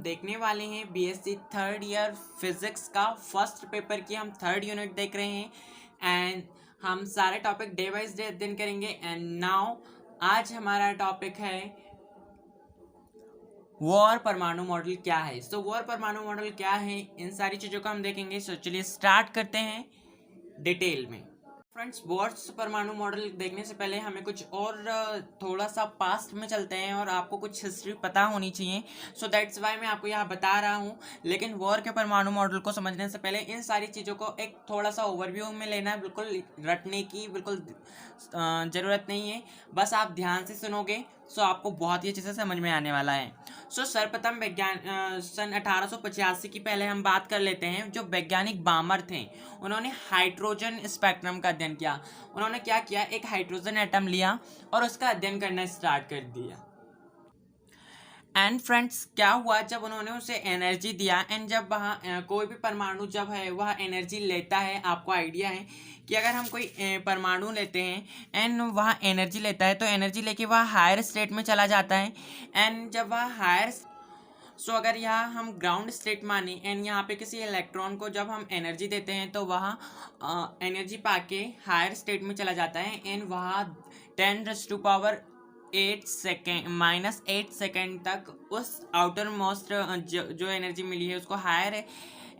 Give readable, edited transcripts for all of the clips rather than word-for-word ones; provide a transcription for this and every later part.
देखने वाले हैं बीएससी थर्ड ईयर फिजिक्स का फर्स्ट पेपर की हम थर्ड यूनिट देख रहे हैं एंड हम सारे टॉपिक डे वाइज डे अध्ययन करेंगे। एंड नाउ आज हमारा टॉपिक है वॉर परमाणु मॉडल क्या है। सो वॉर परमाणु मॉडल क्या है, इन सारी चीज़ों को हम देखेंगे। सो चलिए स्टार्ट करते हैं डिटेल में। फ्रेंड्स, वॉर्स परमाणु मॉडल देखने से पहले हमें कुछ और थोड़ा सा पास्ट में चलते हैं और आपको कुछ हिस्ट्री पता होनी चाहिए। सो दैट्स वाई मैं आपको यहाँ बता रहा हूँ। लेकिन वॉर के परमाणु मॉडल को समझने से पहले इन सारी चीज़ों को एक थोड़ा सा ओवरव्यू में लेना है। बिल्कुल रटने की बिल्कुल ज़रूरत नहीं है, बस आप ध्यान से सुनोगे सो आपको बहुत ही अच्छे से समझ में आने वाला है। सो सर्वप्रथम सन 1885 की पहले हम बात कर लेते हैं। जो वैज्ञानिक बामर थे उन्होंने हाइड्रोजन स्पेक्ट्रम का अध्ययन किया। उन्होंने क्या किया, एक हाइड्रोजन एटम लिया और उसका अध्ययन करना स्टार्ट कर दिया। एंड फ्रेंड्स, क्या हुआ, जब उन्होंने उसे एनर्जी दिया एंड जब वहाँ कोई भी परमाणु जब है वह एनर्जी लेता है, आपको आइडिया है कि अगर हम कोई परमाणु लेते हैं एंड वह एनर्जी लेता है तो एनर्जी लेके वह हायर स्टेट में चला जाता है। एंड जब वह हायर अगर यहाँ हम ग्राउंड स्टेट माने एंड यहाँ पे किसी इलेक्ट्रॉन को जब हम एनर्जी देते हैं तो वह एनर्जी पाके हायर स्टेट में चला जाता है एंड वह 10⁻⁸ सेकेंड तक उस आउटर मोस्ट जो एनर्जी मिली है उसको हायर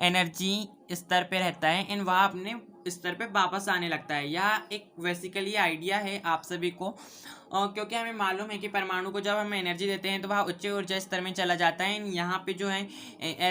एनर्जी स्तर पे रहता है एंड वह अपने स्तर पे वापस आने लगता है। यह एक बेसिकली आइडिया है आप सभी को, क्योंकि हमें मालूम है कि परमाणु को जब हम एनर्जी देते हैं तो वह उच्च ऊर्जा स्तर में चला जाता है। यहाँ पे जो है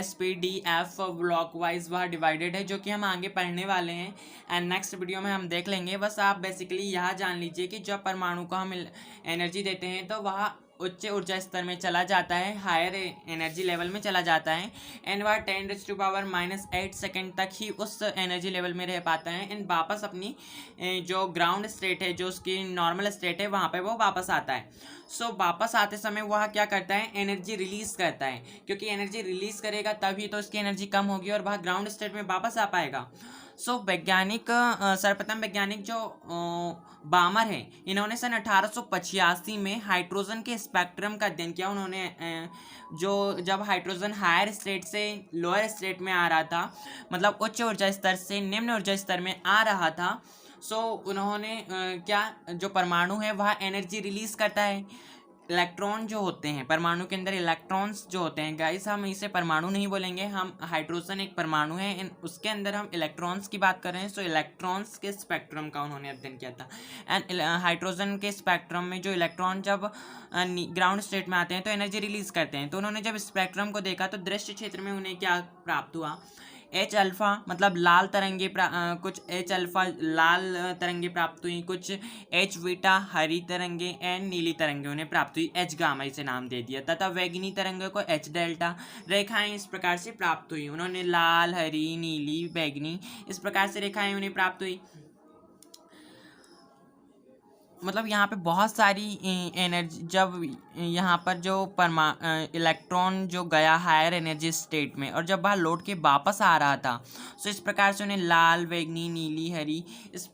SPDF ब्लॉक वाइज वह डिवाइडेड है, जो कि हम आगे पढ़ने वाले हैं एंड नेक्स्ट वीडियो में हम देख लेंगे। बस आप बेसिकली यह जान लीजिए कि जब परमाणु को हम एनर्जी देते हैं तो वह उच्च ऊर्जा स्तर में चला जाता है, हायर एनर्जी लेवल में चला जाता है एंड वह 10⁻⁸ सेकेंड तक ही उस एनर्जी लेवल में रह पाता है एंड वापस अपनी जो ग्राउंड स्टेट है, जो उसकी नॉर्मल स्टेट है, वहाँ पे वो वापस आता है। सो वापस आते समय वह क्या करता है, एनर्जी रिलीज करता है, क्योंकि एनर्जी रिलीज करेगा तभी तो उसकी एनर्जी कम होगी और वह ग्राउंड स्टेट में वापस आ पाएगा। सो वैज्ञानिक सर्वप्रथम वैज्ञानिक जो बामर है, इन्होंने सन 1885 में हाइड्रोजन के स्पेक्ट्रम का अध्ययन किया। उन्होंने जो जब हाइड्रोजन हायर स्टेट से लोअर स्टेट में आ रहा था, मतलब उच्च ऊर्जा स्तर से निम्न ऊर्जा स्तर में आ रहा था, सो उन्होंने क्या, जो परमाणु है वह एनर्जी रिलीज करता है। इलेक्ट्रॉन जो होते हैं परमाणु के अंदर, इलेक्ट्रॉन्स जो होते हैं, गाइस हम इसे परमाणु नहीं बोलेंगे, हम हाइड्रोजन एक परमाणु है, उसके अंदर हम इलेक्ट्रॉन्स की बात कर रहे हैं। सो इलेक्ट्रॉन्स के स्पेक्ट्रम का उन्होंने अध्ययन किया था एंड हाइड्रोजन के स्पेक्ट्रम में जो इलेक्ट्रॉन जब ग्राउंड स्टेट में आते हैं तो एनर्जी रिलीज करते हैं। तो उन्होंने जब स्पेक्ट्रम को देखा तो दृश्य क्षेत्र में उन्हें क्या प्राप्त हुआ, H अल्फा मतलब लाल तरंगे कुछ H अल्फा लाल तरंगे प्राप्त हुई, कुछ H बीटा हरी तरंगे एंड नीली तरंगे उन्हें प्राप्त हुई, H गामा इसे नाम दे दिया, तथा वैगनी तरंगे को H डेल्टा रेखाएं इस प्रकार से प्राप्त हुई। उन्होंने लाल, हरी, नीली, बैगनी इस प्रकार से रेखाएं उन्हें प्राप्त हुई। मतलब यहाँ पे बहुत सारी एनर्जी, जब यहाँ पर जो इलेक्ट्रॉन जो गया हायर एनर्जी स्टेट में और जब वह लौट के वापस आ रहा था, तो इस प्रकार से उन्हें लाल, बैगनी, नीली, हरी इस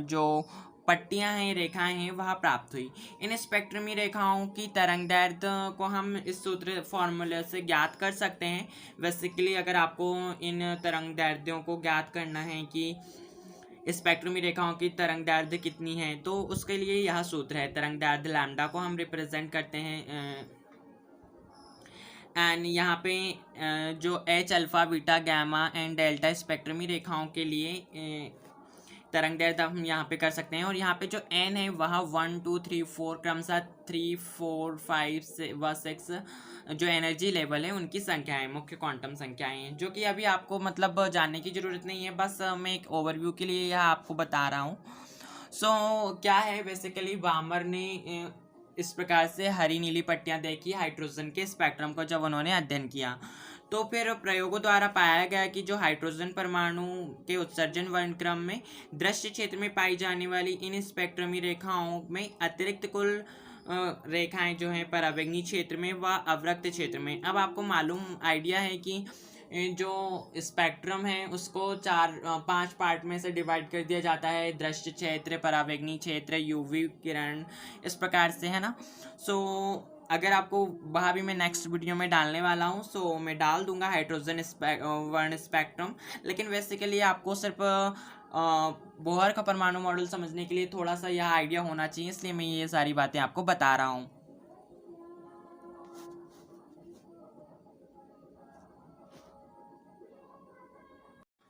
जो पट्टियाँ हैं, रेखाएं हैं, वह प्राप्त हुई। इन स्पेक्ट्रमी रेखाओं की तरंगदैर्ध्य को हम इस सूत्र फॉर्मूले से ज्ञात कर सकते हैं। बेसिकली अगर आपको इन तरंगदैर्ध्यों को ज्ञात करना है कि स्पेक्ट्रमी रेखाओं की तरंगदैर्ध्य कितनी है, तो उसके लिए यह सूत्र है। तरंगदैर्ध्य लैम्डा को हम रिप्रेजेंट करते हैं एंड यहाँ पे जो H alpha, beta, gamma and delta स्पेक्ट्रमी रेखाओं के लिए तरंगदैर्ध्य हम यहाँ पे कर सकते हैं। और यहाँ पे जो n है वह 1 2 3 4 क्रमशः 3 4 5 6 जो एनर्जी लेवल है उनकी संख्याएं, मुख्य क्वांटम संख्याएं हैं, जो कि अभी आपको मतलब जानने की ज़रूरत नहीं है, बस मैं एक ओवरव्यू के लिए यह आपको बता रहा हूँ। सो क्या है, बेसिकली बामर ने इस प्रकार से हरी नीली पट्टियाँ देखी हाइड्रोजन के स्पेक्ट्रम को जब उन्होंने अध्ययन किया, तो फिर प्रयोगों द्वारा पाया गया कि जो हाइड्रोजन परमाणु के उत्सर्जन वर्णक्रम में दृश्य क्षेत्र में पाई जाने वाली इन स्पेक्ट्रमी रेखाओं में अतिरिक्त कुल रेखाएं जो हैं परावैंगनी क्षेत्र में व अवरक्त क्षेत्र में। अब आपको मालूम आइडिया है कि जो स्पेक्ट्रम है उसको 5 पार्ट में से डिवाइड कर दिया जाता है, दृश्य क्षेत्र, परावैंगनी क्षेत्र, यूवी किरण, इस प्रकार से, है ना। सो अगर आपको वहाँ भी मैं नेक्स्ट वीडियो में डालने वाला हूँ, सो मैं डाल दूंगा हाइड्रोजन वर्ण स्पेक्ट्रम। लेकिन बेसिकली आपको सिर्फ बोहर का परमाणु मॉडल समझने के लिए थोड़ा सा यह आइडिया होना चाहिए, इसलिए मैं ये सारी बातें आपको बता रहा हूँ।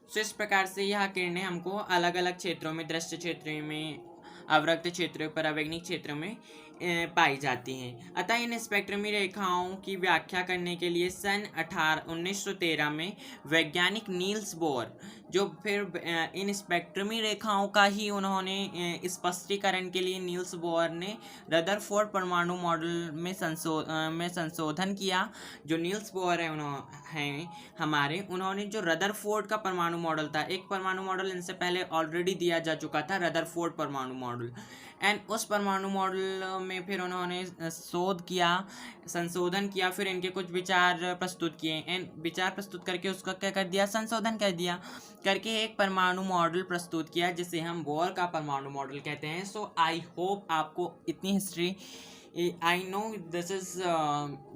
सो इस प्रकार से यह किरणें हमको अलग अलग क्षेत्रों में, दृश्य क्षेत्र में, अवरक्त क्षेत्र, परावैंगनिक क्षेत्र में पाई जाती हैं। अतः इन स्पेक्ट्रमी रेखाओं की व्याख्या करने के लिए सन 1913 में वैज्ञानिक नील्स बोर, जो फिर इन स्पेक्ट्रमी रेखाओं का ही उन्होंने स्पष्टीकरण के लिए नील्स बोर ने रदरफोर्ड परमाणु मॉडल में संशोधन किया। जो नील्स बोर है हैं हमारे, उन्होंने जो रदरफोर्ड का परमाणु मॉडल था, एक परमाणु मॉडल इनसे पहले ऑलरेडी दिया जा चुका था, रदरफोर्ड परमाणु मॉडल, एंड उस परमाणु मॉडल में फिर उन्होंने शोध किया, संशोधन किया, फिर इनके कुछ विचार प्रस्तुत किए, एंड विचार प्रस्तुत करके उसका क्या कर दिया, संशोधन कर दिया, करके एक परमाणु मॉडल प्रस्तुत किया जिसे हम बोर का परमाणु मॉडल कहते हैं। सो आई होप आपको इतनी history, I know this is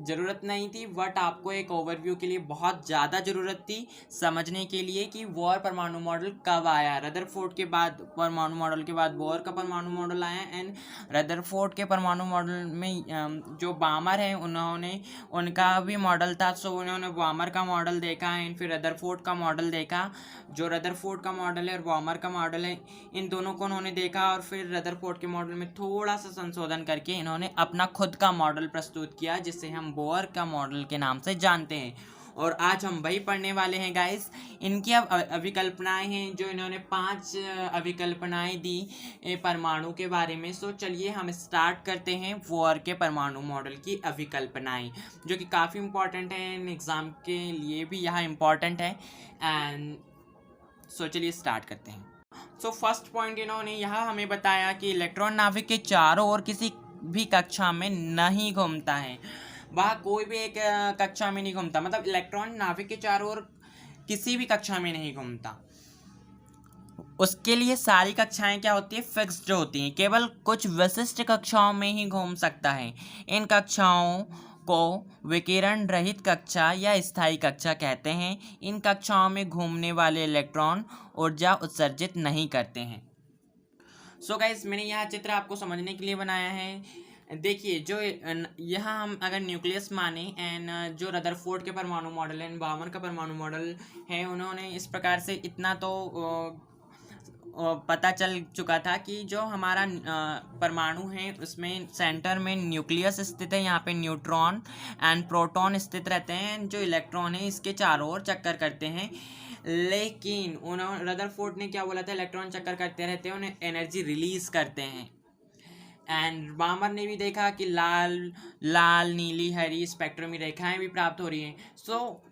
ज़रूरत नहीं थी, बट आपको एक ओवरव्यू के लिए बहुत ज़्यादा ज़रूरत थी समझने के लिए कि बोर परमाणु मॉडल कब आया। रदरफोर्ड के बाद परमाणु मॉडल के बाद बोर का परमाणु मॉडल आया, एंड रदरफोर्ड के परमाणु मॉडल में जो बामर हैं उन्होंने, उनका भी मॉडल था, सो उन्होंने बामर का मॉडल देखा, एंड फिर रदरफोर्ड का मॉडल देखा। जो रदरफोर्ड का मॉडल है और बामर का मॉडल है, इन दोनों को उन्होंने देखा, और फिर रदरफोर्ड के मॉडल में थोड़ा सा संशोधन करके इन्होंने अपना खुद का मॉडल प्रस्तुत किया, जिसे हम बोर का मॉडल के नाम से जानते हैं। और आज हम वही पढ़ने वाले हैं गाइस। इनकी अब अभिकल्पनाएं हैं, जो इन्होंने 5 अभिकल्पनाएं दी परमाणु के बारे में। सो चलिए हम स्टार्ट करते हैं बोर के परमाणु मॉडल की अभिकल्पनाएं, जो कि काफ़ी इंपॉर्टेंट है, इन एग्ज़ाम के लिए भी यह इम्पॉर्टेंट है। एंड सो चलिए स्टार्ट करते हैं। सो फर्स्ट पॉइंट, इन्होंने यह हमें बताया कि इलेक्ट्रॉन नाभिक के चारों ओर किसी भी कक्षा में नहीं घूमता है। वह कोई भी एक कक्षा में नहीं घूमता, मतलब इलेक्ट्रॉन नाभिक के चारों ओर किसी भी कक्षा में नहीं घूमता। उसके लिए सारी कक्षाएं क्या होती है, फिक्स्ड होती हैं, केवल कुछ विशिष्ट कक्षाओं में ही घूम सकता है। इन कक्षाओं को विकिरण रहित कक्षा या स्थायी कक्षा कहते हैं। इन कक्षाओं में घूमने वाले इलेक्ट्रॉन ऊर्जा उत्सर्जित नहीं करते हैं। सो गाइस, मैंने यह चित्र आपको समझने के लिए बनाया है। देखिए, जो यहाँ हम अगर न्यूक्लियस माने, एंड जो रदरफोर्ड के परमाणु मॉडल है, बामर का परमाणु मॉडल है, उन्होंने इस प्रकार से इतना तो पता चल चुका था कि जो हमारा परमाणु है उसमें सेंटर में न्यूक्लियस स्थित है, यहाँ पे न्यूट्रॉन एंड प्रोटॉन स्थित रहते हैं, जो इलेक्ट्रॉन है इसके चारों ओर चक्कर करते हैं। लेकिन उन्होंने, रदरफोर्ड ने क्या बोला था, इलेक्ट्रॉन चक्कर करते रहते हैं, उन्हें एनर्जी रिलीज करते हैं। एंड बामर ने भी देखा कि लाल नीली हरी स्पेक्ट्रमी रेखाएं भी प्राप्त हो रही हैं। सो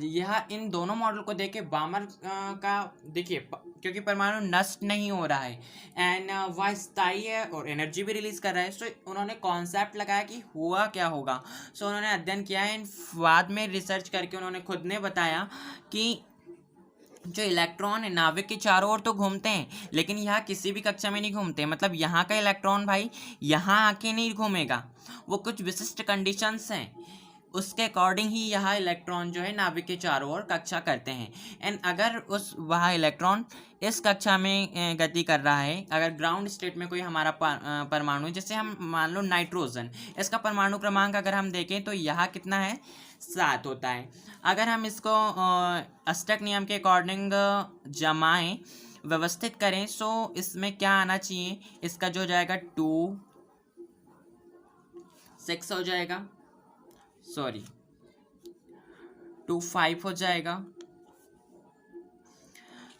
यह इन दोनों मॉडल को देख के बामर का, देखिए, क्योंकि परमाणु नष्ट नहीं हो रहा है, एंड वह स्थायी है और एनर्जी भी रिलीज कर रहा है, सो उन्होंने कॉन्सेप्ट लगाया कि हुआ क्या होगा। सो उन्होंने अध्ययन किया है, बाद में रिसर्च करके उन्होंने खुद ने बताया कि जो इलेक्ट्रॉन है नाभिक के चारों ओर तो घूमते हैं, लेकिन यहाँ किसी भी कक्षा में नहीं घूमते। मतलब यहाँ का इलेक्ट्रॉन भाई यहाँ आके नहीं घूमेगा, वो कुछ विशिष्ट कंडीशंस हैं, उसके अकॉर्डिंग ही यह इलेक्ट्रॉन जो है नाभिक के चारों ओर कक्षा करते हैं। एंड अगर वह इलेक्ट्रॉन इस कक्षा में गति कर रहा है, अगर ग्राउंड स्टेट में कोई हमारा परमाणु, जैसे हम मान लो नाइट्रोजन, इसका परमाणु क्रमांक अगर हम देखें तो यहाँ कितना है, 7 होता है। अगर हम इसको अष्टक नियम के अकॉर्डिंग जमाएं, व्यवस्थित करें, सो इसमें क्या आना चाहिए, इसका जो हो जाएगा 2 6 हो जाएगा, सॉरी 2 5 हो जाएगा।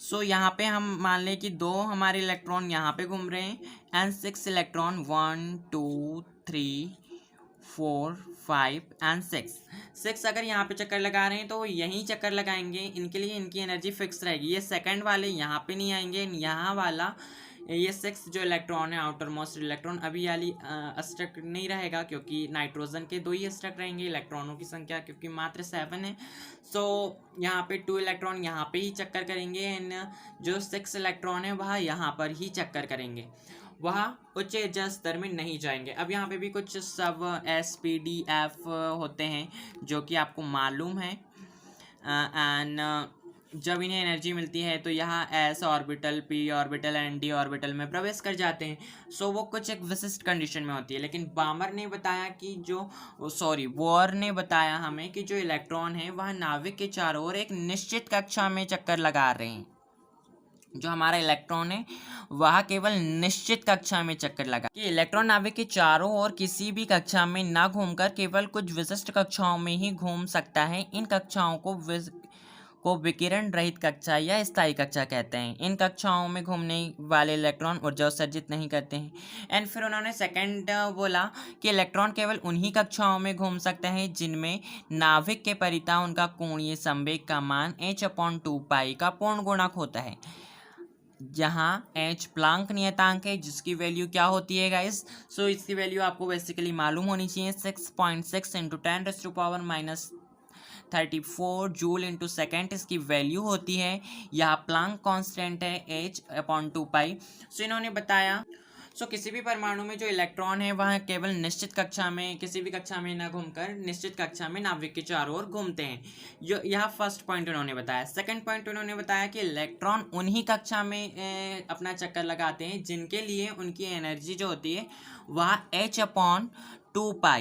सो यहाँ पे हम मान लें कि 2 हमारे इलेक्ट्रॉन यहाँ पे घूम रहे हैं, एंड 6 इलेक्ट्रॉन 1 2 3 4 5 एंड 6 अगर यहाँ पे चक्कर लगा रहे हैं तो यहीं चक्कर लगाएंगे, इनके लिए इनकी एनर्जी फिक्स रहेगी। ये सेकंड वाले यहाँ पे नहीं आएंगे, यहाँ वाला ये 6 जो इलेक्ट्रॉन है आउटर मोस्ट इलेक्ट्रॉन अभी वाली स्टक नहीं रहेगा, क्योंकि नाइट्रोजन के 2 ही स्टक रहेंगे। इलेक्ट्रॉनों की संख्या क्योंकि मात्र 7 है, सो यहाँ पे 2 इलेक्ट्रॉन यहाँ पे ही चक्कर करेंगे एंड जो 6 इलेक्ट्रॉन है वह यहाँ पर ही चक्कर करेंगे, वह उच्च ऊर्जा स्तर में नहीं जाएंगे। अब यहाँ पे भी कुछ सब SPDF होते हैं जो कि आपको मालूम है, एंड जब इन्हें एनर्जी मिलती है तो यहाँ S orbital, P orbital and D orbital में प्रवेश कर जाते हैं। सो वो कुछ एक विशिष्ट कंडीशन में होती है। लेकिन बामर ने बताया कि बोर ने बताया हमें कि जो इलेक्ट्रॉन है वह नाभिक के चारों ओर एक निश्चित कक्षा में चक्कर लगा रहे हैं। जो हमारा इलेक्ट्रॉन है वह केवल निश्चित कक्षा में चक्कर लगा कि इलेक्ट्रॉन नाभिक के चारों ओर किसी भी कक्षा में ना घूमकर केवल कुछ विशिष्ट कक्षाओं में ही घूम सकता है। इन कक्षाओं को विकिरण रहित कक्षा या स्थायी कक्षा कहते हैं। इन कक्षाओं में घूमने वाले इलेक्ट्रॉन ऊर्जा उत्सर्जित नहीं करते हैं। एंड फिर उन्होंने सेकंड बोला कि इलेक्ट्रॉन केवल उन्हीं कक्षाओं में घूम सकते हैं जिनमें नाभिक के परितः उनका कोणीय संवेग का मान h/2π का पूर्ण गुणक होता है, जहाँ h प्लांक नियतांक है, जिसकी वैल्यू क्या होती है गाइस। सो इसकी वैल्यू आपको बेसिकली मालूम होनी चाहिए, 6.6 × 10⁻34 जूल इंटू सेकेंड इसकी वैल्यू होती है। यह प्लांक कांस्टेंट है h/2π। सो इन्होंने बताया किसी भी परमाणु में जो इलेक्ट्रॉन है वह केवल निश्चित कक्षा में, किसी भी कक्षा में ना घूमकर निश्चित कक्षा में नाभिक के चारों ओर घूमते हैं। यह फर्स्ट पॉइंट उन्होंने बताया। सेकंड पॉइंट उन्होंने बताया कि इलेक्ट्रॉन उन्हीं कक्षा में अपना चक्कर लगाते हैं जिनके लिए उनकी एनर्जी जो होती है वह h/2π,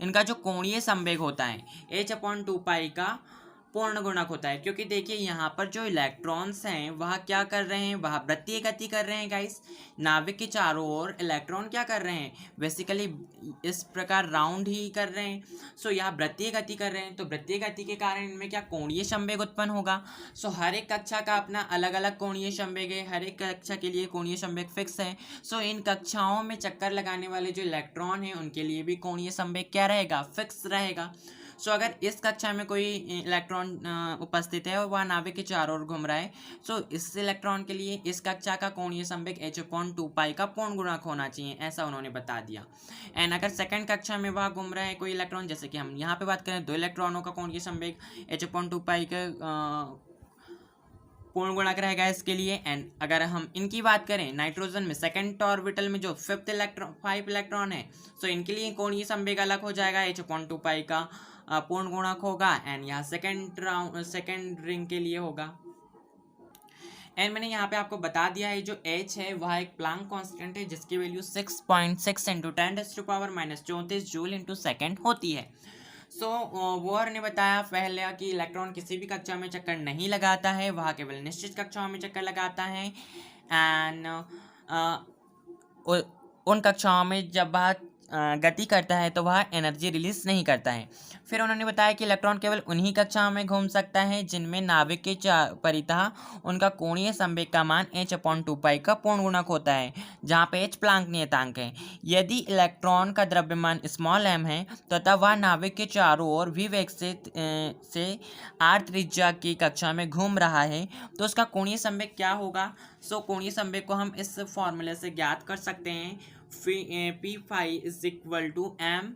इनका जो कोणीय संवेग होता है h/2π का पूर्ण गुणक होता है। क्योंकि देखिए यहाँ पर जो इलेक्ट्रॉन्स हैं वह क्या कर रहे हैं, वह वृत्तीय गति कर रहे हैं गाइस। नाभिक के चारों ओर इलेक्ट्रॉन क्या कर रहे हैं, बेसिकली इस प्रकार राउंड ही कर रहे हैं। सो यह वृत्तीय गति कर रहे हैं, तो वृत्तीय गति के कारण इनमें क्या कोणीय संवेग उत्पन्न होगा। सो हर एक कक्षा का अपना अलग अलग कोणीय संवेग है, हर एक कक्षा के लिए कोणीय संवेग फिक्स है। सो इन कक्षाओं में चक्कर लगाने वाले जो इलेक्ट्रॉन हैं उनके लिए भी कोणीय संवेग क्या रहेगा, फिक्स रहेगा। सो अगर इस कक्षा में कोई इलेक्ट्रॉन उपस्थित है और वह नाभिक के चारों ओर घूम रहा है, सो इस इलेक्ट्रॉन के लिए इस कक्षा का कोणीय संवेग h/2π का पूर्ण गुणक होना चाहिए, ऐसा उन्होंने बता दिया। एंड अगर सेकंड कक्षा में वह घूम रहा है कोई इलेक्ट्रॉन, जैसे कि हम यहाँ पे बात करें 2 इलेक्ट्रॉनों का कोणीय संवेग h/2π के पूर्ण गुणक रहेगा इसके लिए। एंड अगर हम इनकी बात करें नाइट्रोजन में सेकंड ऑर्बिटल में जो 5 इलेक्ट्रॉन है, सो इनके लिए कोणीय संवेग अलग हो जाएगा, h/2π का पूर्ण गुणक होगा। एंड यहाँ सेकंड रिंग के लिए होगा। एंड मैंने यहाँ पे आपको बता दिया है जो h है वह एक प्लांक कांस्टेंट है जिसकी वैल्यू 6.6 × 10⁻34 जूल इंटू सेकेंड होती है। सो बोर ने बताया पहले कि इलेक्ट्रॉन किसी भी कक्षा में चक्कर नहीं लगाता है, वह केवल निश्चित कक्षाओं में चक्कर लगाता है। एंड उन कक्षाओं में जब वह गति करता है तो वह एनर्जी रिलीज नहीं करता है। फिर उन्होंने बताया कि इलेक्ट्रॉन केवल उन्हीं कक्षाओं में घूम सकता है जिनमें नाभिक के परितः उनका कोणीय संवेग का मान h/2π का पूर्ण गुणक होता है, जहाँ पे h प्लांक नियतांक है। यदि इलेक्ट्रॉन का द्रव्यमान स्मॉल m है तो तब वह नाभिक के चारों ओर v वेग से r त्रिज्या की कक्षा में घूम रहा है, तो उसका कोणीय संवेग क्या होगा। सो कोणीय संवेग को हम इस फॉर्मूले से ज्ञात कर सकते हैं, P5 = m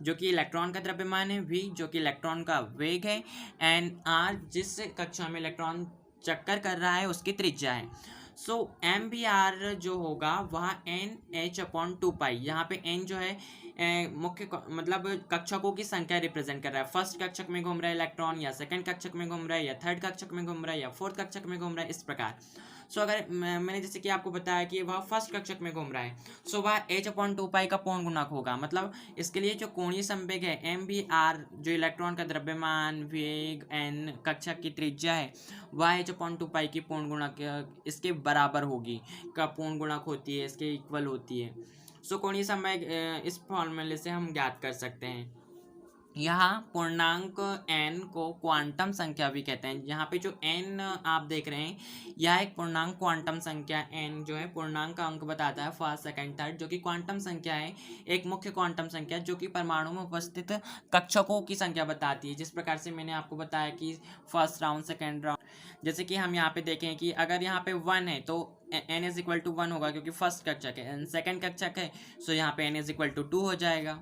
जो कि इलेक्ट्रॉन का द्रव्यमान है, v जो कि इलेक्ट्रॉन का वेग है, एंड r जिस कक्षा में इलेक्ट्रॉन चक्कर कर रहा है उसकी त्रिज्या है। सो एम बी आर जो होगा वह NH/2π, यहाँ पे n जो है मुख्य मतलब कक्षकों की संख्या रिप्रेजेंट कर रहा है। फर्स्ट कक्षक में घूम रहा है इलेक्ट्रॉन, या सेकंड कक्षक में घूम रहा है, या थर्ड कक्षक में घूम रहा है, या फोर्थ कक्षक में घूम रहा है, इस प्रकार। सो अगर मैंने जैसे कि आपको बताया कि वह फर्स्ट कक्षक में घूम रहा है, सो वह h/2π का पूर्ण गुणक होगा। मतलब इसके लिए जो कोणीय संवेग है MBR, जो इलेक्ट्रॉन का द्रव्यमान, वेग, n कक्षक की त्रिज्या है, वह h/2π की पूर्ण गुणक इसके बराबर होगी, का पूर्ण गुणक होती है, इसके इक्वल होती है। सो कोणीय संवेग इस फॉर्मूले से हम ज्ञात कर सकते हैं। यहाँ पूर्णांक n को क्वांटम संख्या भी कहते हैं। यहाँ पे जो n आप देख रहे हैं यह एक पूर्णांक क्वांटम संख्या, n जो है पूर्णांक का अंक बताता है, फर्स्ट सेकंड थर्ड, जो कि क्वांटम संख्या है, एक मुख्य क्वांटम संख्या जो कि परमाणु में उपस्थित कक्षकों की संख्या बताती है। जिस प्रकार से मैंने आपको बताया कि फर्स्ट राउंड, सेकंड राउंड, जैसे कि हम यहाँ पे देखें कि अगर यहाँ पे 1 है तो n इज इक्वल टू 1 होगा क्योंकि फर्स्ट कक्षक है, एंड सेकेंड कक्षक है, सो यहाँ पे n इज इक्वल टू 2 हो जाएगा।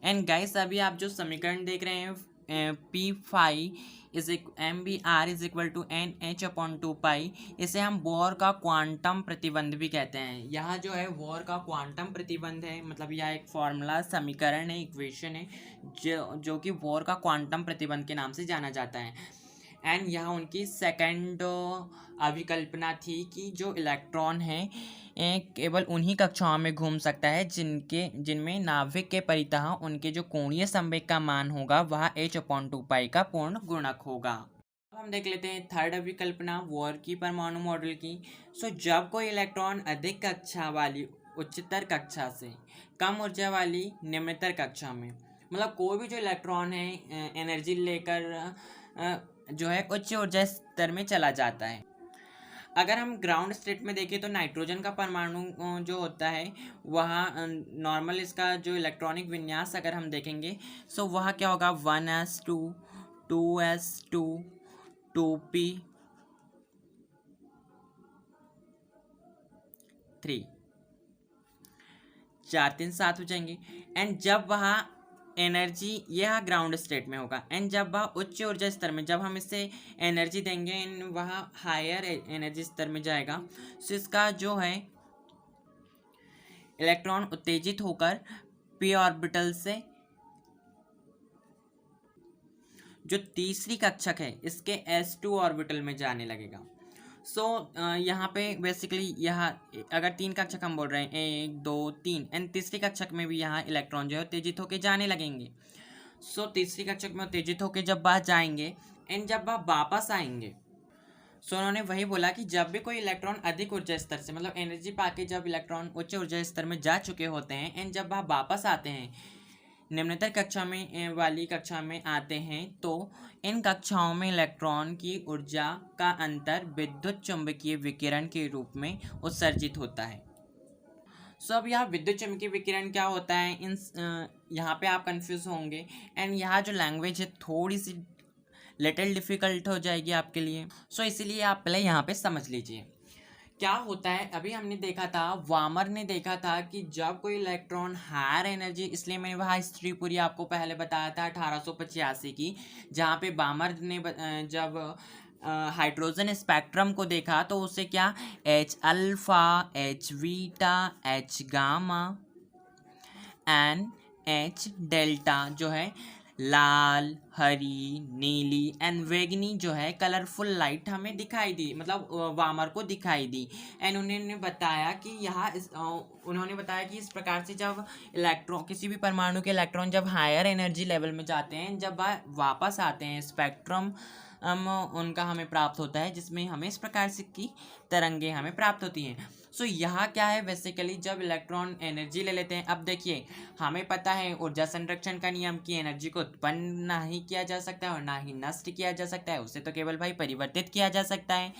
एंड गाइस अभी आप जो समीकरण देख रहे हैं P phi is M B R is equal to N H upon 2 pi, इसे हम बोर का क्वांटम प्रतिबंध भी कहते हैं। यहाँ जो है बोर का क्वांटम प्रतिबंध है, मतलब यह एक फॉर्मूला समीकरण है, इक्वेशन है जो कि बोर का क्वांटम प्रतिबंध के नाम से जाना जाता है। एंड यहाँ उनकी सेकंड अभिकल्पना थी कि जो इलेक्ट्रॉन है केवल उन्हीं कक्षाओं में घूम सकता है जिनमें नाभिक के परितः उनके जो कोणीय संवेग का मान होगा वह h/2 का पूर्ण गुणक होगा। अब हम देख लेते हैं थर्ड अभिकल्पना बोर की परमाणु मॉडल की। जब कोई इलेक्ट्रॉन अधिक कक्षा वाली उच्चतर कक्षा से कम ऊर्जा वाली निम्नतर कक्षा में, मतलब कोई भी जो इलेक्ट्रॉन है एनर्जी लेकर जो है उच्च ऊर्जा स्तर में चला जाता है। अगर हम ग्राउंड स्टेट में देखें तो नाइट्रोजन का परमाणु जो होता है वह नॉर्मल इसका जो इलेक्ट्रॉनिक विन्यास अगर हम देखेंगे सो वह क्या होगा 1s2 2s2 2p 3 4 3 7 हो जाएंगे। एंड जब वह एनर्जी यह ग्राउंड स्टेट में होगा, एंड जब वह उच्च ऊर्जा स्तर में जब हम इससे एनर्जी देंगे एंड वह हायर एनर्जी स्तर में जाएगा, सो इसका जो है इलेक्ट्रॉन उत्तेजित होकर पी ऑर्बिटल से जो तीसरी कक्षक है इसके s2 ऑर्बिटल में जाने लगेगा। यहाँ पे बेसिकली यहाँ अगर 3 कक्षक हम बोल रहे हैं 1 2 3 एंड तीसरी कक्षक में भी यहाँ इलेक्ट्रॉन जो है उत्तेजित होकर जाने लगेंगे। तीसरी कक्षक में उत्तेजित होकर जब वह जाएंगे एंड जब वह वापस आएंगे, उन्होंने वही बोला कि जब भी कोई इलेक्ट्रॉन अधिक ऊर्जा स्तर से मतलब एनर्जी पाके जब इलेक्ट्रॉन उच्च ऊर्जा स्तर में जा चुके होते हैं एंड जब वह वापस आते हैं निम्नतर कक्षा में वाली कक्षा में आते हैं, तो इन कक्षाओं में इलेक्ट्रॉन की ऊर्जा का अंतर विद्युत चुंबकीय विकिरण के रूप में उत्सर्जित होता है। अब यहाँ विद्युत चुंबकीय विकिरण क्या होता है, यहाँ पे आप कंफ्यूज होंगे एंड यहाँ जो लैंग्वेज है थोड़ी सी लिटिल डिफिकल्ट हो जाएगी आपके लिए। इसीलिए आप पहले यहाँ पे समझ लीजिए क्या होता है। अभी हमने देखा था, वामर ने देखा था कि जब कोई इलेक्ट्रॉन हायर एनर्जी, इसलिए मैंने वहाँ हिस्ट्री पूरी आपको पहले बताया था 1885 की, जहाँ पे वामर ने जब हाइड्रोजन स्पेक्ट्रम को देखा तो उसे क्या H alpha H beta H gamma and H delta जो है लाल हरी नीली एंड वेगनी जो है कलरफुल लाइट हमें दिखाई दी, मतलब वामर को दिखाई दी। एंड उन्होंने बताया कि उन्होंने बताया कि इस प्रकार से जब इलेक्ट्रॉन किसी भी परमाणु के इलेक्ट्रॉन जब हायर एनर्जी लेवल में जाते हैं, जब वह वापस आते हैं स्पेक्ट्रम उनका हमें प्राप्त होता है, जिसमें हमें इस प्रकार से की तरंगे हमें प्राप्त होती हैं। यहाँ क्या है बेसिकली जब इलेक्ट्रॉन एनर्जी ले लेते हैं, अब देखिए हमें पता है ऊर्जा संरक्षण का नियम की एनर्जी को उत्पन्न ना ही किया जा सकता है और ना ही नष्ट किया जा सकता है, उसे तो केवल भाई परिवर्तित किया जा सकता है।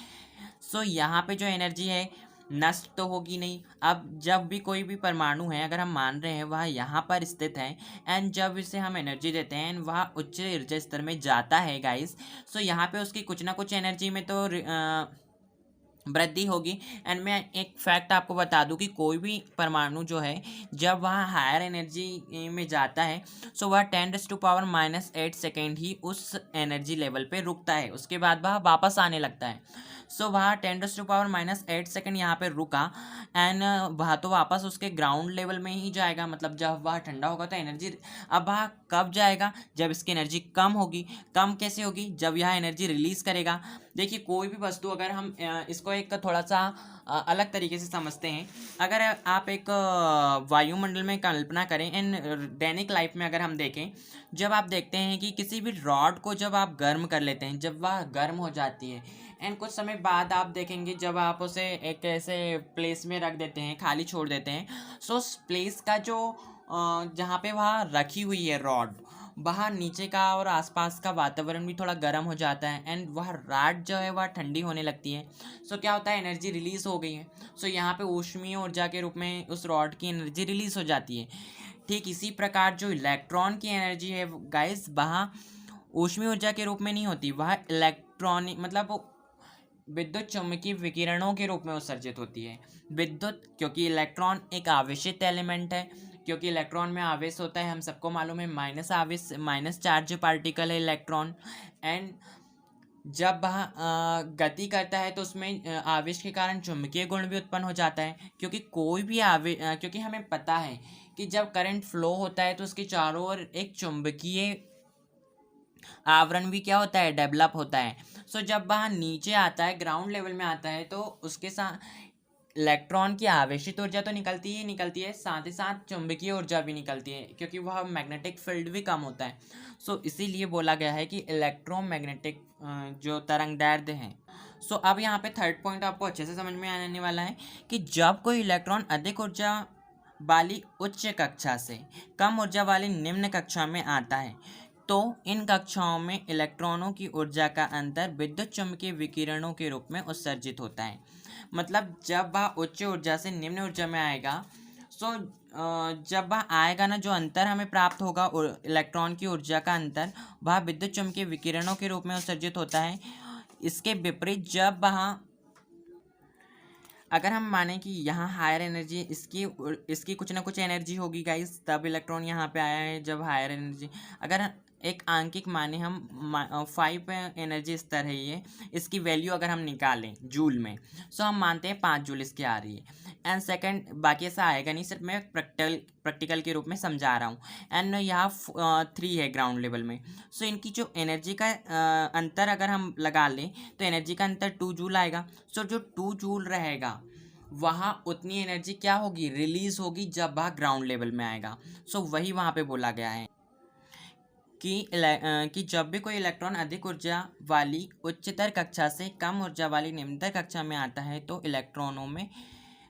यहाँ पे जो एनर्जी है नष्ट तो होगी नहीं। अब जब भी कोई भी परमाणु है अगर हम मान रहे हैं वह यहाँ पर स्थित है एंड जब इसे हम एनर्जी देते हैं एंड वह उच्च ऊर्जा स्तर में जाता है गाइस, यहाँ पे उसकी कुछ ना कुछ एनर्जी में तो वृद्धि होगी। एंड मैं एक फैक्ट आपको बता दूं कि कोई भी परमाणु जो है जब वह हायर एनर्जी में जाता है वह 10⁻⁻8 सेकेंड ही उस एनर्जी लेवल पे रुकता है, उसके बाद वह वापस आने लगता है। वह 10⁻⁻8 सेकेंड यहाँ पे रुका एंड वह तो वापस उसके ग्राउंड लेवल में ही जाएगा, मतलब जब वह ठंडा होगा तो एनर्जी, अब वह कब जाएगा जब इसकी एनर्जी कम होगी। कम कैसे होगी, जब यह एनर्जी रिलीज करेगा। देखिए कोई भी वस्तु अगर हम इसको एक थोड़ा सा अलग तरीके से समझते हैं, अगर आप एक वायुमंडल में कल्पना करें एंड दैनिक लाइफ में अगर हम देखें, जब आप देखते हैं कि किसी भी रॉड को जब आप गर्म कर लेते हैं, जब वह गर्म हो जाती है एंड कुछ समय बाद आप देखेंगे जब आप उसे एक ऐसे प्लेस में रख देते हैं, खाली छोड़ देते हैं, उस प्लेस का जो जहाँ पे वह रखी हुई है रॉड, वहाँ नीचे का और आसपास का वातावरण भी थोड़ा गर्म हो जाता है एंड वह रॉड जो है वह ठंडी होने लगती है। क्या होता है, एनर्जी रिलीज हो गई है। यहाँ पे ऊष्मीय ऊर्जा के रूप में उस रॉड की एनर्जी रिलीज हो जाती है। ठीक इसी प्रकार जो इलेक्ट्रॉन की एनर्जी है गाइस, वहाँ ऊष्मीय ऊर्जा के रूप में नहीं होती, वह इलेक्ट्रॉनिक मतलब विद्युत चुम्बकीय विकिरणों के रूप में उत्सर्जित होती है। विद्युत, क्योंकि इलेक्ट्रॉन एक आवेशित एलिमेंट है, क्योंकि इलेक्ट्रॉन में आवेश होता है, हम सबको मालूम है, माइनस आवेश, माइनस चार्ज पार्टिकल है इलेक्ट्रॉन। एंड जब वह गति करता है तो उसमें आवेश के कारण चुंबकीय गुण भी उत्पन्न हो जाता है, क्योंकि कोई भी क्योंकि हमें पता है कि जब करंट फ्लो होता है तो उसके चारों ओर एक चुंबकीय आवरण भी क्या होता है, डेवलप होता है। सो जब वह नीचे आता है, ग्राउंड लेवल में आता है, तो उसके साथ इलेक्ट्रॉन की आवेशित ऊर्जा तो निकलती है, साथ ही साथ चुंबकीय ऊर्जा भी निकलती है, क्योंकि वह मैग्नेटिक फील्ड भी कम होता है। सो इसीलिए बोला गया है कि इलेक्ट्रोमैग्नेटिक जो तरंगदैर्ध्य हैं। सो अब यहाँ पे थर्ड पॉइंट आपको अच्छे से समझ में आने वाला है कि जब कोई इलेक्ट्रॉन अधिक ऊर्जा वाली उच्च कक्षा से कम ऊर्जा वाली निम्न कक्षा में आता है, तो इन कक्षाओं में इलेक्ट्रॉनों की ऊर्जा का अंतर विद्युत चुम्बकीय विकिरणों के रूप में उत्सर्जित होता है। मतलब जब वह उच्च ऊर्जा से निम्न ऊर्जा में आएगा, सो जब वह आएगा ना, जो अंतर हमें प्राप्त होगा इलेक्ट्रॉन की ऊर्जा का अंतर, वह विद्युत चुम्बकीय विकिरणों के रूप में उत्सर्जित होता है। इसके विपरीत जब वह, अगर हम माने कि यहाँ हायर एनर्जी, इसकी कुछ ना कुछ एनर्जी होगी गाइस, तब इलेक्ट्रॉन यहाँ पे आया है। जब हायर एनर्जी, अगर एक आंकिक माने हम 5 एनर्जी स्तर है ये, इसकी वैल्यू अगर हम निकालें जूल में, सो हम मानते हैं 5 जूल इसकी आ रही है। एंड सेकंड, बाकी ऐसा आएगा नहीं, सिर्फ मैं प्रैक्टिकल के रूप में समझा रहा हूँ। एंड यहाँ 3 है ग्राउंड लेवल में। सो इनकी जो एनर्जी का अंतर अगर हम लगा लें, तो एनर्जी का अंतर 2 जूल आएगा। सो जो 2 जूल रहेगा, वहाँ उतनी एनर्जी क्या होगी, रिलीज होगी, जब वह ग्राउंड लेवल में आएगा। सो वही वहाँ पे बोला गया है कि जब भी कोई इलेक्ट्रॉन अधिक ऊर्जा वाली उच्चतर कक्षा से कम ऊर्जा वाली निम्नतर कक्षा में आता है, तो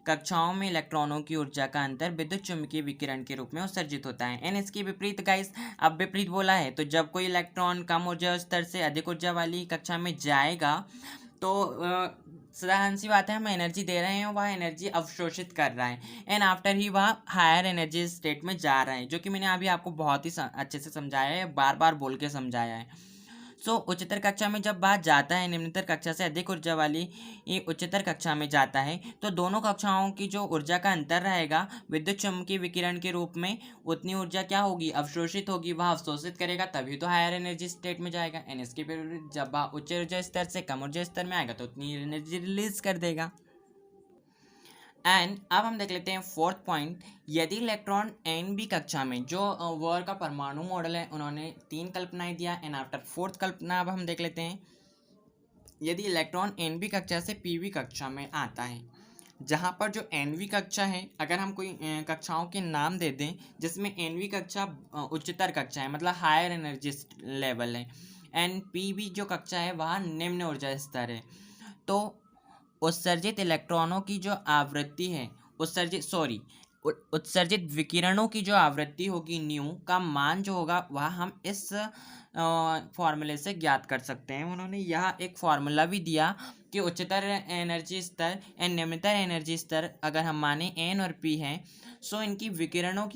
कक्षाओं में इलेक्ट्रॉनों की ऊर्जा का अंतर विद्युत चुम्बकीय विकिरण के रूप में उत्सर्जित होता है। एंड इसकी विपरीत गाइस, अब विपरीत बोला है, तो जब कोई इलेक्ट्रॉन कम ऊर्जा स्तर से अधिक ऊर्जा वाली कक्षा में जाएगा, तो साधारण सी बात है, हम एनर्जी दे रहे हैं, वह एनर्जी अवशोषित कर रहा है, एंड आफ्टर ही वह हायर एनर्जी स्टेट में जा रहा है, जो कि मैंने अभी आपको बहुत ही अच्छे से समझाया है, बार बार बोल के समझाया है। सो उच्चतर कक्षा में जब बात जाता है, निम्नतर कक्षा से अधिक ऊर्जा वाली ये उच्चतर कक्षा में जाता है, तो दोनों कक्षाओं की जो ऊर्जा का अंतर रहेगा विद्युत चुम्बकीय विकिरण के रूप में, उतनी ऊर्जा क्या होगी, अवशोषित होगी, वह अवशोषित करेगा, तभी तो हायर एनर्जी स्टेट में जाएगा। एंड इसके विपरीत जब वह उच्च ऊर्जा स्तर से कम ऊर्जा स्तर में आएगा, तो उतनी एनर्जी रिलीज कर देगा। एंड अब हम देख लेते हैं फोर्थ पॉइंट। यदि इलेक्ट्रॉन एन बी कक्षा में, जो बोर का परमाणु मॉडल है, उन्होंने 3 कल्पनाएं दिया। एंड आफ्टर फोर्थ कल्पना अब हम देख लेते हैं, यदि इलेक्ट्रॉन एन बी कक्षा से पी वी कक्षा में आता है, जहाँ पर जो एन वी कक्षा है, अगर हम कोई कक्षाओं के नाम दे दें, जिसमें एन वी कक्षा उच्चतर कक्षा है, मतलब हायर एनर्जी लेवल है, एंड पी वी जो कक्षा है वह निम्न ऊर्जा स्तर है, तो उत्सर्जित इलेक्ट्रॉनों की जो आवृत्ति है, उत्सर्जित विकिरणों की जो आवृत्ति होगी न्यू का मान जो होगा, वह हम इस फॉर्मूले से ज्ञात कर सकते हैं। उन्होंने यह एक फॉर्मूला भी दिया कि उच्चतर एनर्जी स्तर एंड निम्नतर एनर्जी स्तर अगर हम माने एन और पी हैं, सो इनकी विकिरणों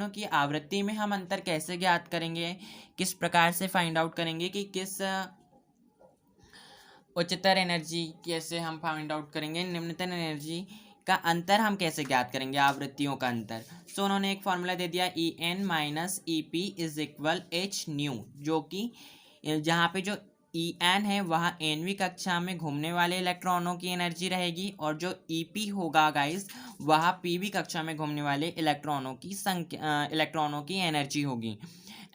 की आवृत्ति में हम अंतर कैसे ज्ञात करेंगे, किस प्रकार से फाइंड आउट करेंगे कि किस उच्चतर एनर्जी कैसे हम फाइंड आउट करेंगे, निम्नतर एनर्जी का अंतर हम कैसे ज्ञात करेंगे, आवृत्तियों का अंतर। सो उन्होंने एक फॉर्मूला दे दिया, E N minus E P is equal H nu, जो कि जहाँ पे जो ई एन है वह एन वी कक्षा में घूमने वाले इलेक्ट्रॉनों की एनर्जी रहेगी, और जो ई पी होगा गाइस, वह पी वी कक्षा में घूमने वाले इलेक्ट्रॉनों की एनर्जी होगी।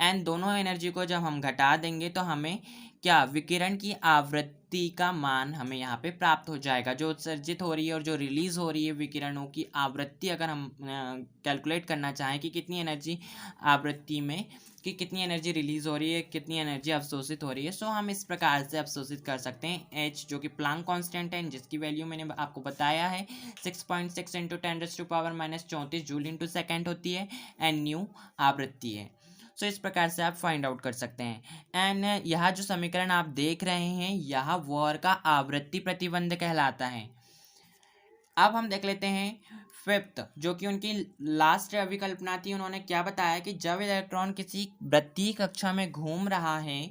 एंड दोनों एनर्जी को जब हम घटा देंगे, तो हमें क्या, विकिरण की आवृत्ति का मान हमें यहाँ पे प्राप्त हो जाएगा, जो उत्सर्जित हो रही है और जो रिलीज हो रही है विकिरणों की आवृत्ति। अगर हम कैलकुलेट करना चाहें कि कितनी एनर्जी आवृत्ति में, कि कितनी एनर्जी रिलीज हो रही है, कितनी एनर्जी अवशोषित हो रही है, सो हम इस प्रकार से अवशोषित कर सकते हैं। एच जो कि प्लांक कांस्टेंट है, जिसकी वैल्यू मैंने आपको बताया है 6.6 इंटू 10⁻⁻34 जूल इंटू सेकेंड होती है, एंड न्यू आवृत्ति है। सो इस प्रकार से आप फाइंड आउट कर सकते हैं। एंड यह जो समीकरण आप देख रहे हैं, यह वॉर का आवृत्ति प्रतिबंध कहलाता है। अब हम देख लेते हैं फिफ्थ, जो कि उनकी लास्ट अभिकल्पना थी। उन्होंने क्या बताया कि जब इलेक्ट्रॉन किसी वृत्तीय कक्षा में घूम रहा है,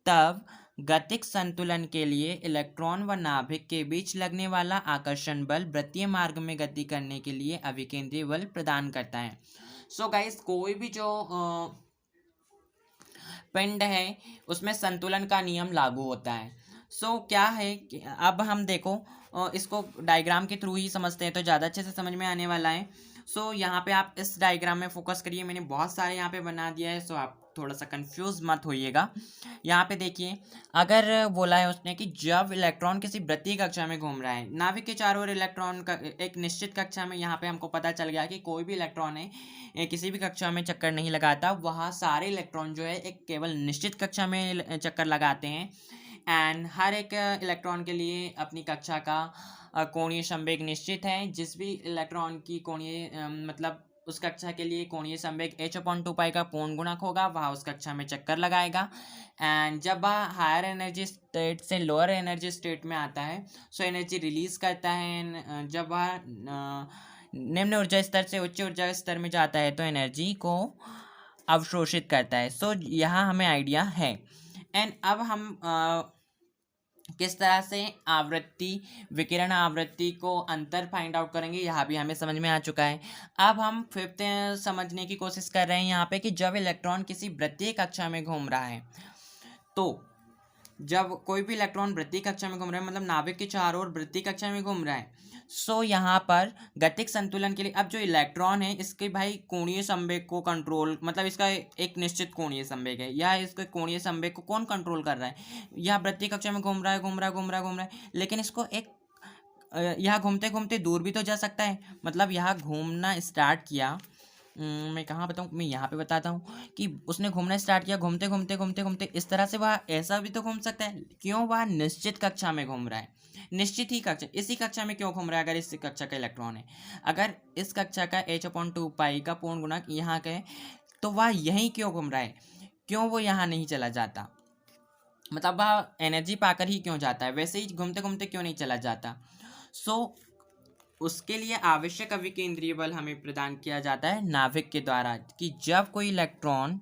तब गतिक संतुलन के लिए इलेक्ट्रॉन व नाभिक के बीच लगने वाला आकर्षण बल वृत्तीय मार्ग में गति करने के लिए अभिकेंद्री बल प्रदान करता है। सो गाइस, कोई भी जो पिंड है उसमें संतुलन का नियम लागू होता है। सो क्या है कि अब हम देखो इसको डायग्राम के थ्रू ही समझते हैं तो ज़्यादा अच्छे से समझ में आने वाला है। सो यहाँ पे आप इस डायग्राम में फोकस करिए, मैंने बहुत सारे यहाँ पे बना दिया है, सो आप थोड़ा सा कंफ्यूज मत होइएगा। यहाँ पे देखिए, अगर बोला है उसने कि जब इलेक्ट्रॉन किसी वृत्तीय कक्षा में घूम रहा है, नाभिक के चारों ओर इलेक्ट्रॉन का एक निश्चित कक्षा में, यहाँ पे हमको पता चल गया कि कोई भी इलेक्ट्रॉन है किसी भी कक्षा में चक्कर नहीं लगाता, वहाँ सारे इलेक्ट्रॉन जो है एक केवल निश्चित कक्षा में चक्कर लगाते हैं। एंड हर एक इलेक्ट्रॉन के लिए अपनी कक्षा का कोणीय संवेग निश्चित है। जिस भी इलेक्ट्रॉन की कोणीय मतलब उस कक्षा के लिए कोणीय संवेग h/2 का पूर्ण गुणक होगा, वह उस कक्षा में चक्कर लगाएगा। एंड जब वह हायर एनर्जी स्टेट से लोअर एनर्जी स्टेट में आता है, सो एनर्जी रिलीज करता है। जब वह निम्न ऊर्जा स्तर से उच्च ऊर्जा स्तर में जाता है तो एनर्जी को अवशोषित करता है। सो यहाँ हमें आइडिया है। एंड अब हम किस तरह से आवृत्ति, विकिरण आवृत्ति को अंतर फाइंड आउट करेंगे, यहाँ भी हमें समझ में आ चुका है। अब हम फिफ्थ समझने की कोशिश कर रहे हैं यहाँ पे कि जब इलेक्ट्रॉन किसी वृत्तीय कक्षा में घूम रहा है, तो जब कोई भी इलेक्ट्रॉन वृत्तीय कक्षा में घूम रहा है, मतलब नाभिक के चारों ओर वृत्तीय कक्षा में घूम रहा है, सो यहाँ पर गतिक संतुलन के लिए अब जो इलेक्ट्रॉन है इसके भाई कोणीय संवेग को कंट्रोल, मतलब इसका एक निश्चित कोणीय संवेग है, यह इसके कोणीय संवेग को कौन कंट्रोल कर रहा है, यह वृत्तीय कक्षा में घूम रहा है, लेकिन इसको एक यहाँ घूमते घूमते दूर भी तो जा सकता है। मतलब यहाँ घूमना स्टार्ट किया, मैं कहाँ बताऊँ, मैं यहाँ पे बताता हूँ कि उसने घूमना स्टार्ट किया, घूमते घूमते घूमते घूमते इस तरह से वह ऐसा भी तो घूम सकता है। क्यों? वह निश्चित कक्षा में घूम रहा है, निश्चित ही कक्षा, इसी कक्षा में क्यों घूम रहा है? अगर इस कक्षा का इलेक्ट्रॉन है, अगर इस कक्षा का h/2 का पूर्ण गुणक यहाँ का है, तो वह यहीं क्यों घूम रहा है? क्यों वो यहाँ नहीं चला जाता? मतलब वह एनर्जी पाकर ही क्यों जाता है, वैसे ही घूमते घूमते क्यों नहीं चला जाता? सो उसके लिए आवश्यक अभिकेंद्रीय बल हमें प्रदान किया जाता है नाभिक के द्वारा, कि जब कोई इलेक्ट्रॉन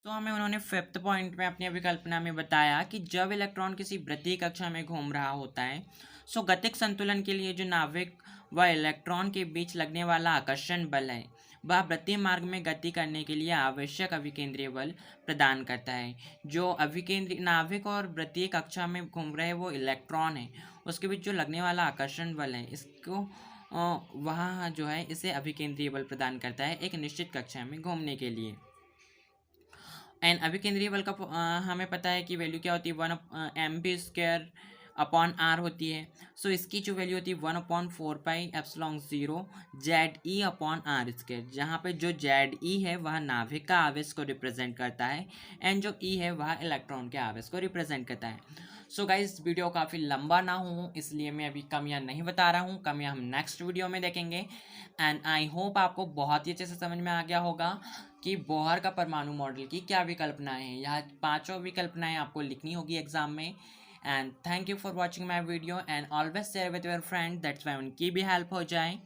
तो हमें उन्होंने फिफ्थ पॉइंट में अपनी अभिकल्पना में बताया कि जब इलेक्ट्रॉन किसी वृत्तीय कक्षा में घूम रहा होता है, सो गतिक संतुलन के लिए जो नाभिक व इलेक्ट्रॉन के बीच लगने वाला आकर्षण बल है, वह वृत्तीय मार्ग में गति करने के लिए आवश्यक अभिकेंद्रीय बल प्रदान करता है। जो अभिकेंद्रीय नाभिक और वृत्तीय कक्षा में घूम रहे वो इलेक्ट्रॉन है, उसके बीच जो लगने वाला आकर्षण बल है, इसको वह जो है इसे अभिकेंद्रीय बल प्रदान करता है एक निश्चित कक्षा में घूमने के लिए। एंड अभिकेंद्रीय बल का हमें पता है कि वैल्यू क्या होती है, 1 mv²/r होती है। सो इसकी जो वैल्यू होती है 1/4πε0 ZE/r², जहाँ पे जो ZE है वह नाभिक का आवेश को रिप्रेजेंट करता है एंड जो E है वह इलेक्ट्रॉन के आवेश को रिप्रेजेंट करता है। सो गाइस, वीडियो काफ़ी लंबा ना हो इसलिए मैं अभी कमियां नहीं बता रहा हूँ, कमियां हम नेक्स्ट वीडियो में देखेंगे। एंड आई होप आपको बहुत ही अच्छे से समझ में आ गया होगा कि बोहर का परमाणु मॉडल की क्या विकल्पनाएं हैं। यह पांचों विकल्पनाएं आपको लिखनी होगी एग्जाम में। And thank you for watching my video and always share with your friend, that's why उनकी भी हेल्प हो जाए।